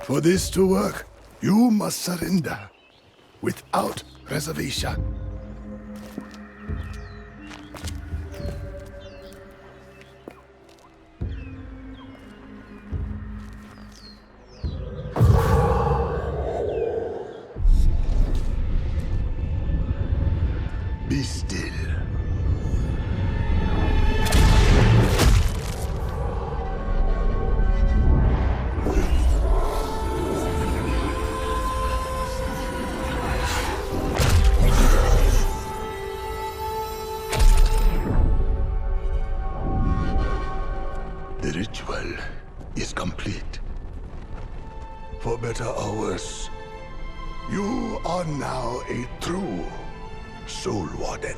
For this to work, you must surrender, without reservation. Be still. The ritual is complete. For better or worse, you are now a true Soul Warden.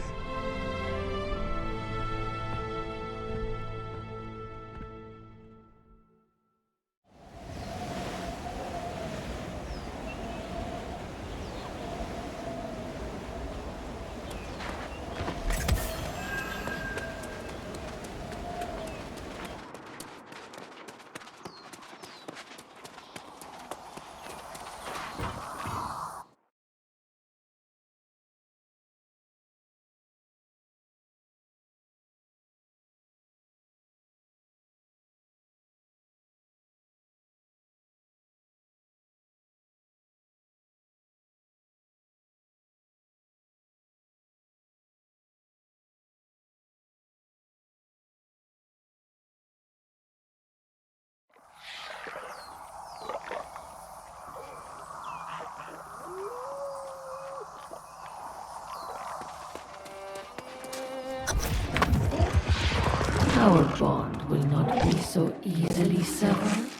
Our bond will not be so easily severed.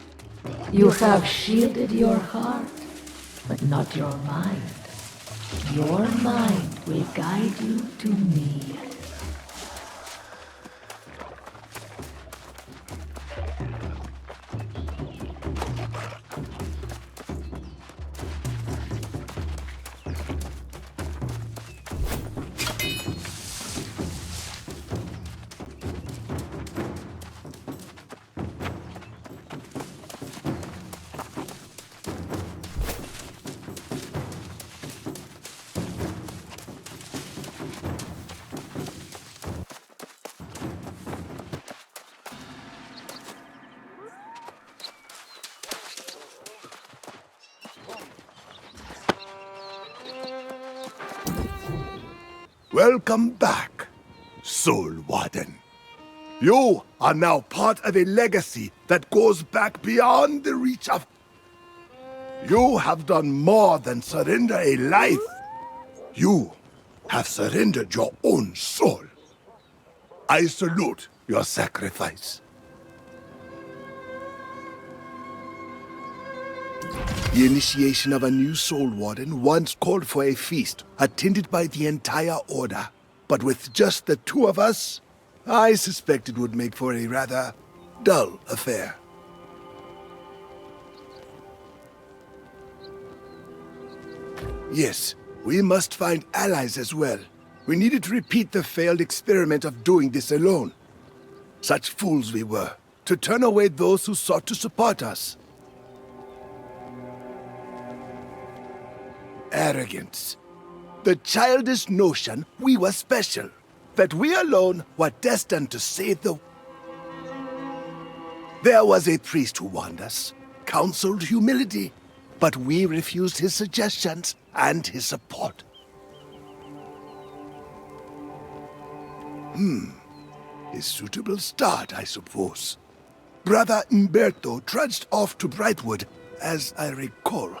You have shielded your heart, but not your mind. Your mind will guide you to me. Welcome back, Soul Warden. You are now part of a legacy that goes back beyond the reach of... You have done more than surrender a life. You have surrendered your own soul. I salute your sacrifice. The initiation of a new Soul Warden once called for a feast, attended by the entire Order. But with just the two of us, I suspect it would make for a rather dull affair. Yes, we must find allies as well. We needed to repeat the failed experiment of doing this alone. Such fools we were, to turn away those who sought to support us. Arrogance. The childish notion we were special, that we alone were destined to save the... There was a priest who warned us, counseled humility, but we refused his suggestions and his support. A suitable start, I suppose. Brother Umberto trudged off to Brightwood, as I recall.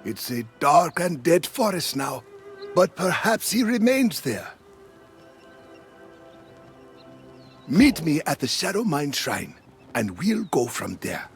It's a dark and dead forest now, but perhaps he remains there. Meet me at the Shadow Mine Shrine, and we'll go from there.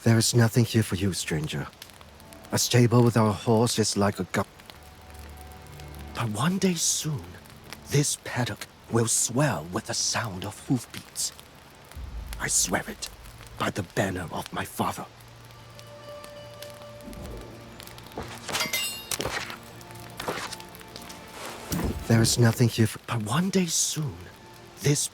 There is nothing here for you, stranger. A stable with our horse is like a But one day soon, this paddock will swell with the sound of hoofbeats. I swear it, by the banner of my father. There is nothing here for... But one day soon, this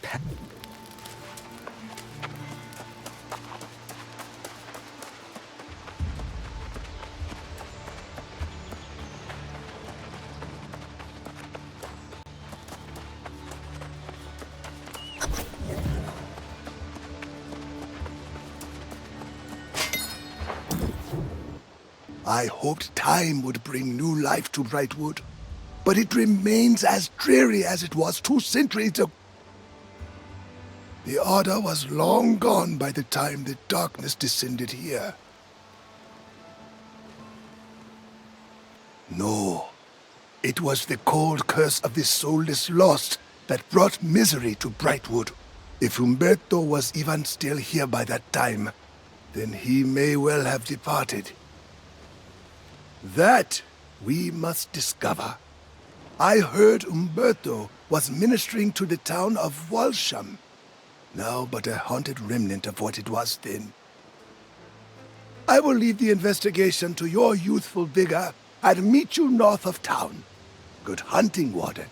I hoped time would bring new life to Brightwood, but it remains as dreary as it was 2 centuries ago. The Order was long gone by the time the darkness descended here. No, it was the cold curse of the soulless lost that brought misery to Brightwood. If Umberto was even still here by that time, then he may well have departed. That we must discover. I heard Umberto was ministering to the town of Walsham, now but a haunted remnant of what it was then. I will leave the investigation to your youthful vigor and meet you north of town. Good hunting, Warden.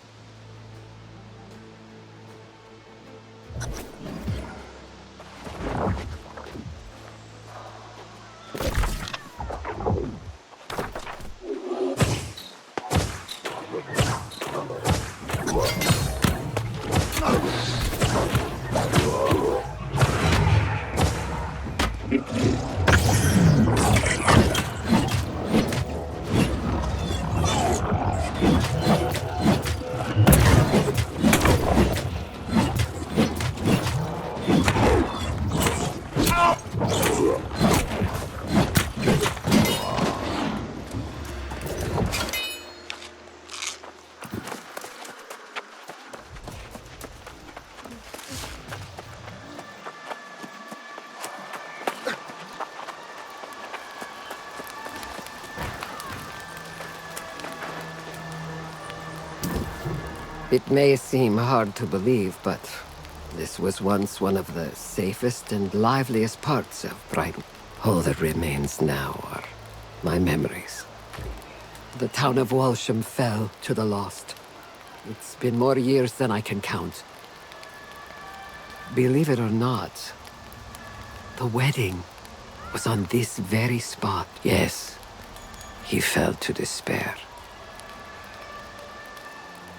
It may seem hard to believe, but this was once one of the safest and liveliest parts of Brightwood. All that remains now are my memories. The town of Walsham fell to the lost. It's been more years than I can count. Believe it or not, the wedding was on this very spot. Yes, he fell to despair.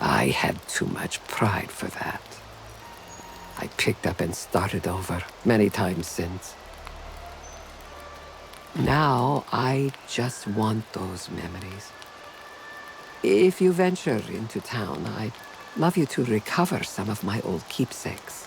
I had too much pride for that. I picked up and started over many times since. Now, I just want those memories. If you venture into town, I'd love you to recover some of my old keepsakes.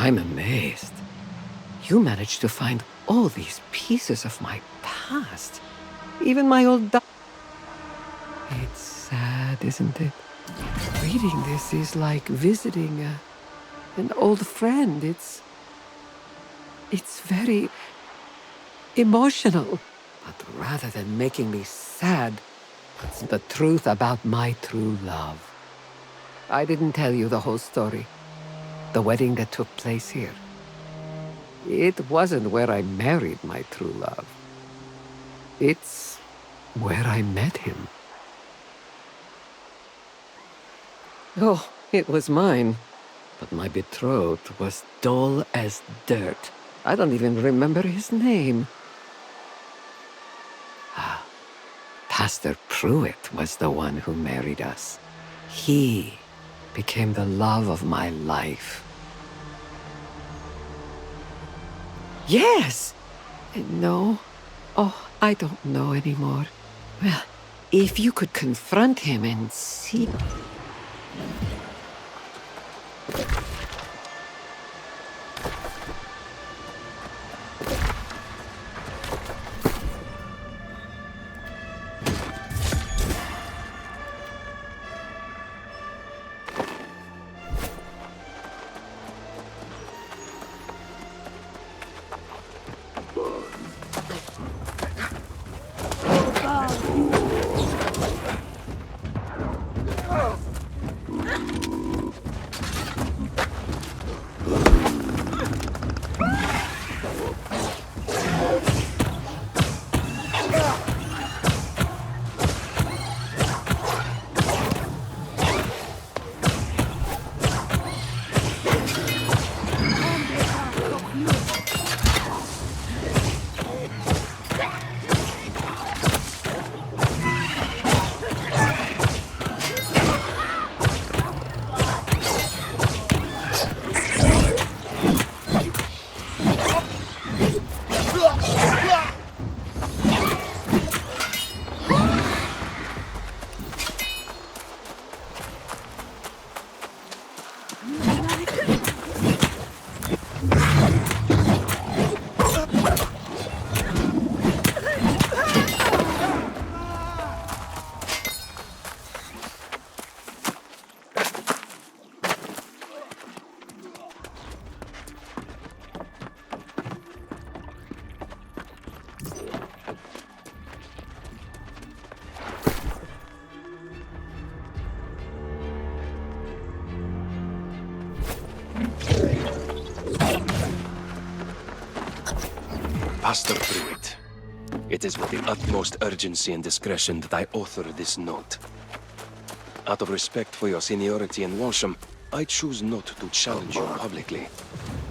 I'm amazed. You managed to find all these pieces of my past. Even my old It's sad, isn't it? Reading this is like visiting an old friend. It's very emotional. But rather than making me sad, it's the truth about my true love. I didn't tell you the whole story. The wedding that took place here. It wasn't where I married my true love. It's where I met him. Oh, it was mine. But my betrothed was dull as dirt. I don't even remember his name. Pastor Pruitt was the one who married us. He became the love of my life. Yes! No. Oh, I don't know anymore. Well, if you could confront him and see... Pastor Pruitt, it is with the utmost urgency and discretion that I author this note. Out of respect for your seniority in Walsham, I choose not to challenge you publicly,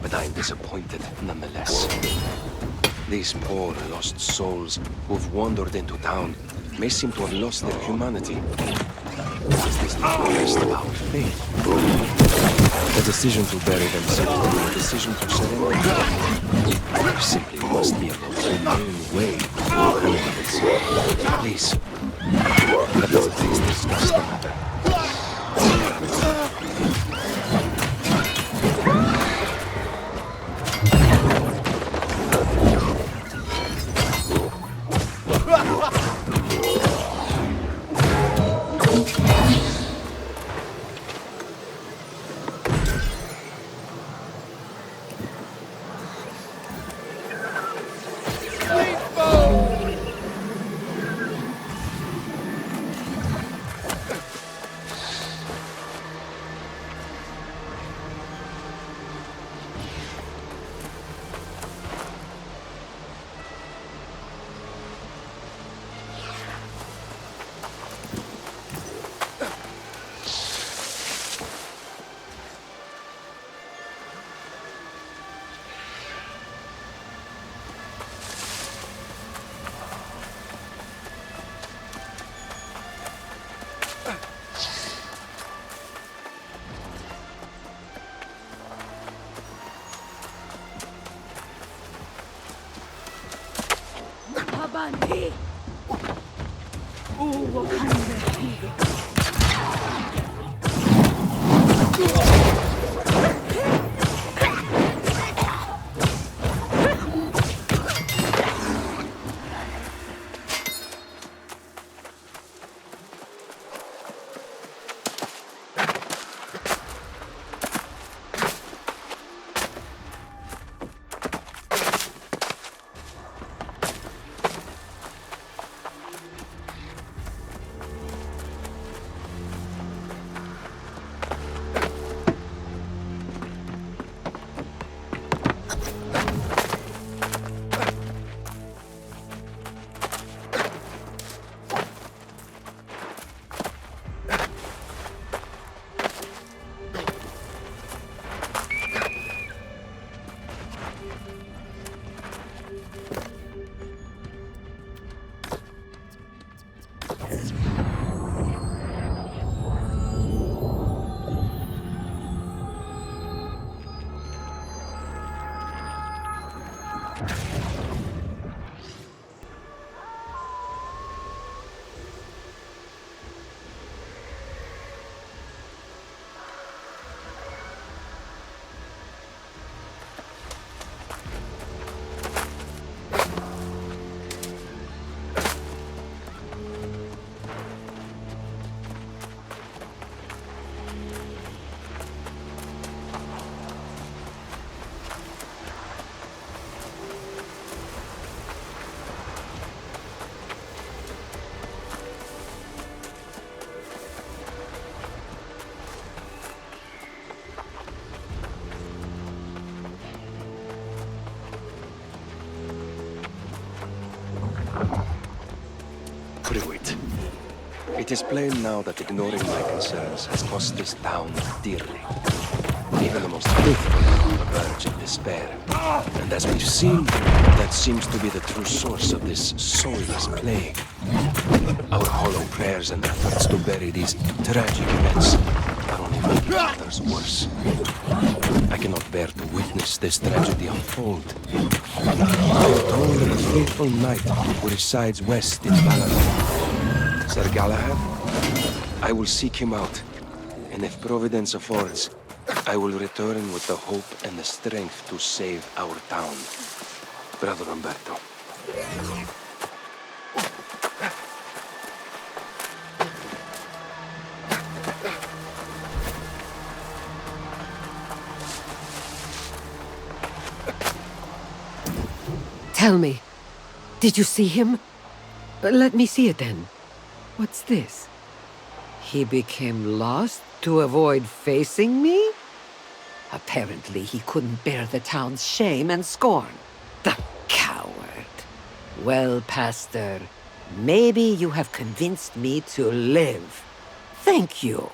but I am disappointed nonetheless. These poor lost souls who've wandered into town may seem to have lost their humanity. Is this not just about faith? The decision to bury them simply a decision to surrender. There simply must be a humane way to handle this. Please, let us at least discuss the matter. Brightwoods. It is plain now that ignoring my concerns has cost this town dearly. Even the most faithful are on the verge of despair. And as we've seen, that seems to be the true source of this soulless plague. Our hollow prayers and efforts to bury these tragic events are only making matters worse. I cannot bear to witness this tragedy unfold. I am told of a faithful knight who resides west in Valor. Sir Galahad? I will seek him out, and if Providence affords, I will return with the hope and the strength to save our town. Brother Umberto. Tell me, did you see him? Let me see it then. What's this? He became lost to avoid facing me? Apparently he couldn't bear the town's shame and scorn. The coward. Well, Pastor, maybe you have convinced me to live. Thank you.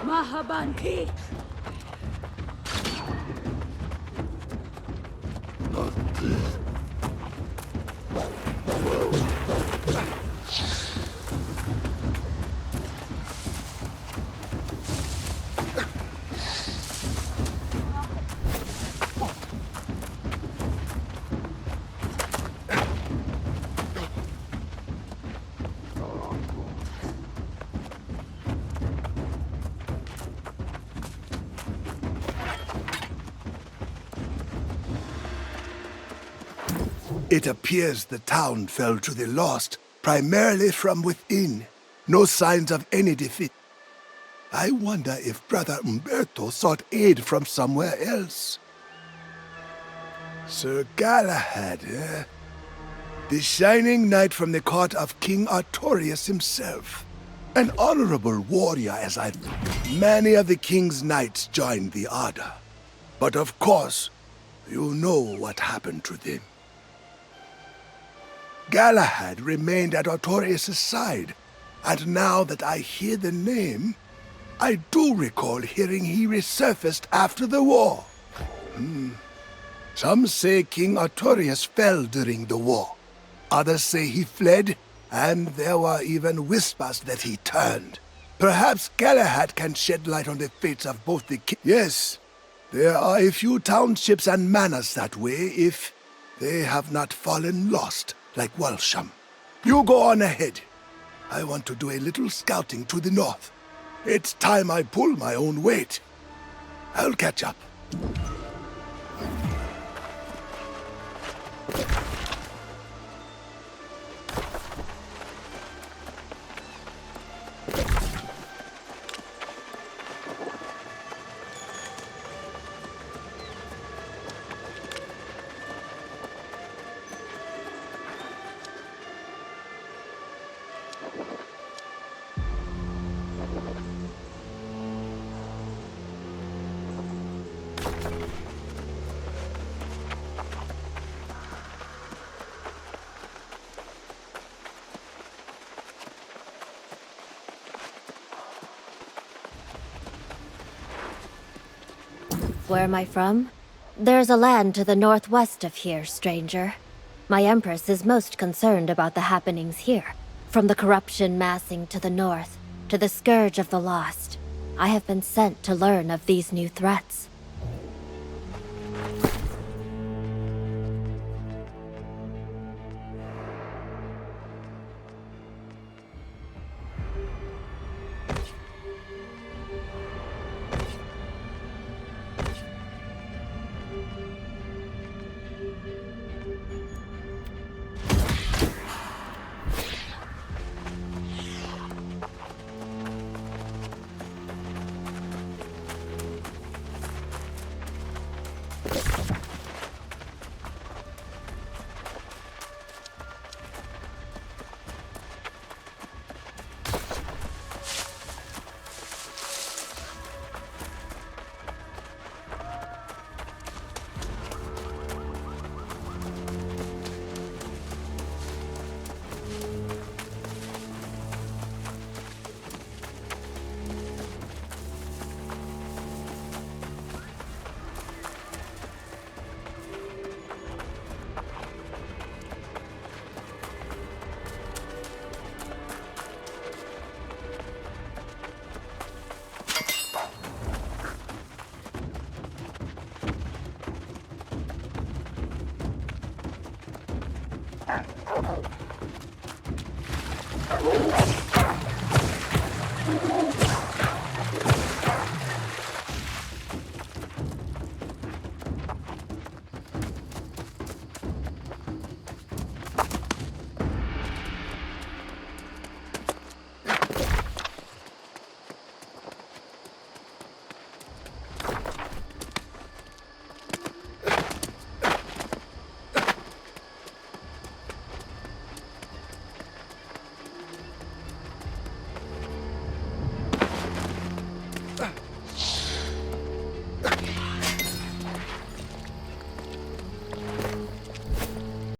Mahabanti! It appears the town fell to the lost, primarily from within. No signs of any defeat. I wonder if Brother Umberto sought aid from somewhere else. Sir Galahad, eh? The shining knight from the court of King Artorius himself. An honorable warrior as I... Many of the king's knights joined the Order. But of course, you know what happened to them. Galahad remained at Artorius' side, and now that I hear the name, I do recall hearing he resurfaced after the war. Some say King Artorius fell during the war. Others say he fled, and there were even whispers that he turned. Perhaps Galahad can shed light on the fates of both the kings. Yes, there are a few townships and manors that way if they have not fallen lost, like Walsham. You go on ahead. I want to do a little scouting to the north. It's time I pull my own weight. I'll catch up. Where am I from? There's a land to the northwest of here, stranger. My Empress is most concerned about the happenings here. From the corruption massing to the north, to the scourge of the lost. I have been sent to learn of these new threats.